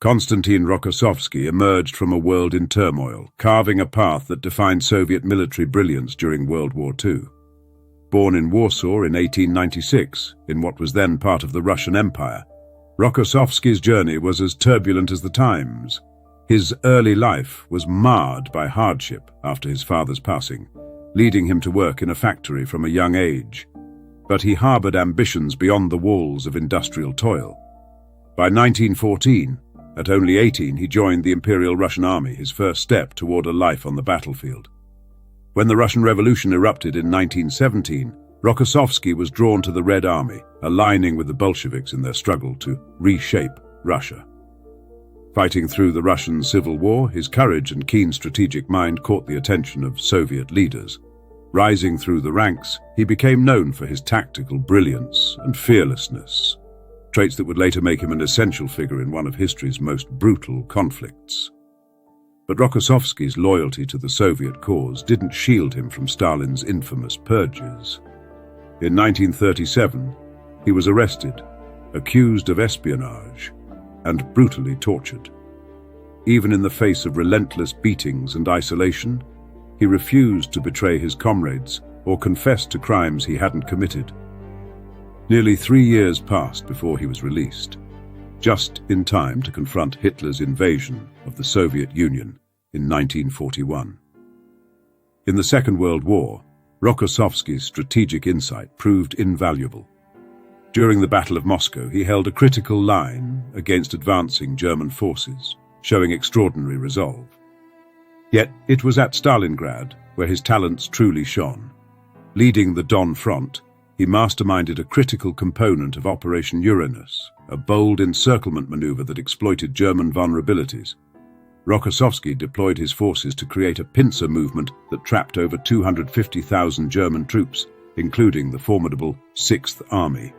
Konstantin Rokossovsky emerged from a world in turmoil, carving a path that defined Soviet military brilliance during World War II. Born in Warsaw in 1896, in what was then part of the Russian Empire, Rokossovsky's journey was as turbulent as the times. His early life was marred by hardship after his father's passing, leading him to work in a factory from a young age. But he harbored ambitions beyond the walls of industrial toil. By 1914, at only 18, he joined the Imperial Russian Army, his first step toward a life on the battlefield. When the Russian Revolution erupted in 1917, Rokossovsky was drawn to the Red Army, aligning with the Bolsheviks in their struggle to reshape Russia. Fighting through the Russian Civil War, his courage and keen strategic mind caught the attention of Soviet leaders. Rising through the ranks, he became known for his tactical brilliance and fearlessness, traits that would later make him an essential figure in one of history's most brutal conflicts. But Rokossovsky's loyalty to the Soviet cause didn't shield him from Stalin's infamous purges. In 1937, he was arrested, accused of espionage, and brutally tortured. Even in the face of relentless beatings and isolation, he refused to betray his comrades or confess to crimes he hadn't committed. Nearly 3 years passed before he was released, just in time to confront Hitler's invasion of the Soviet Union in 1941. In the Second World War, Rokossovsky's strategic insight proved invaluable. During the Battle of Moscow, he held a critical line against advancing German forces, showing extraordinary resolve. Yet it was at Stalingrad where his talents truly shone. Leading the Don Front, he masterminded a critical component of Operation Uranus, a bold encirclement maneuver that exploited German vulnerabilities. Rokossovsky deployed his forces to create a pincer movement that trapped over 250,000 German troops, including the formidable Sixth Army.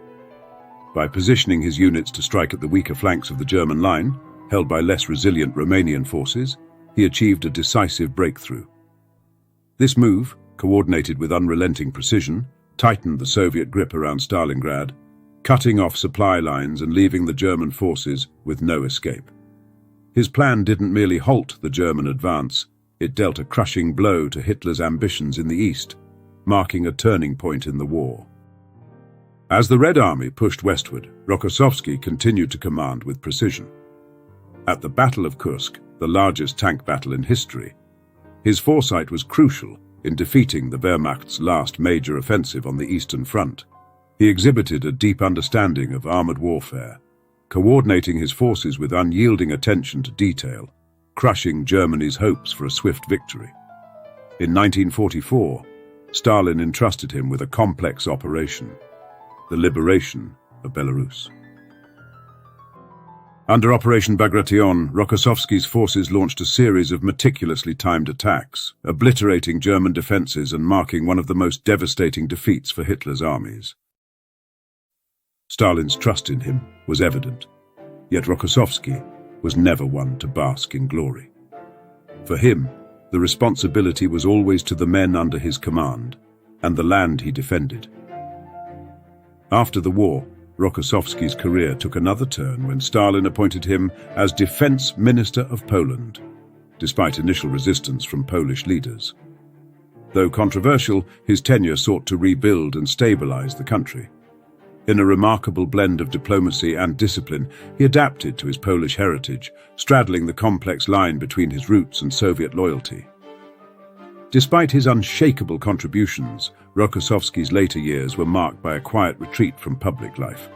By positioning his units to strike at the weaker flanks of the German line, held by less resilient Romanian forces, he achieved a decisive breakthrough. This move, coordinated with unrelenting precision, tightened the Soviet grip around Stalingrad, cutting off supply lines and leaving the German forces with no escape. His plan didn't merely halt the German advance, it dealt a crushing blow to Hitler's ambitions in the east, marking a turning point in the war. As the Red Army pushed westward, Rokossovsky continued to command with precision. At the Battle of Kursk, the largest tank battle in history, his foresight was crucial in defeating the Wehrmacht's last major offensive on the Eastern Front. He exhibited a deep understanding of armored warfare, coordinating his forces with unyielding attention to detail, crushing Germany's hopes for a swift victory. In 1944, Stalin entrusted him with a complex operation, the liberation of Belarus. Under Operation Bagration, Rokossovsky's forces launched a series of meticulously timed attacks, obliterating German defenses and marking one of the most devastating defeats for Hitler's armies. Stalin's trust in him was evident, yet Rokossovsky was never one to bask in glory. For him, the responsibility was always to the men under his command and the land he defended. After the war, Rokossovsky's career took another turn when Stalin appointed him as Defense Minister of Poland, despite initial resistance from Polish leaders. Though controversial, his tenure sought to rebuild and stabilize the country. In a remarkable blend of diplomacy and discipline, he adapted to his Polish heritage, straddling the complex line between his roots and Soviet loyalty. Despite his unshakable contributions, Rokossovsky's later years were marked by a quiet retreat from public life.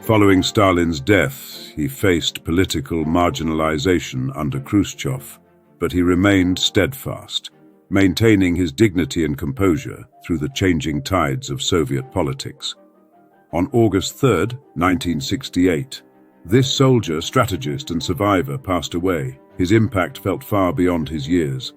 Following Stalin's death, he faced political marginalization under Khrushchev, but he remained steadfast, maintaining his dignity and composure through the changing tides of Soviet politics. On August 3, 1968, this soldier, strategist, and survivor passed away. His impact felt far beyond his years.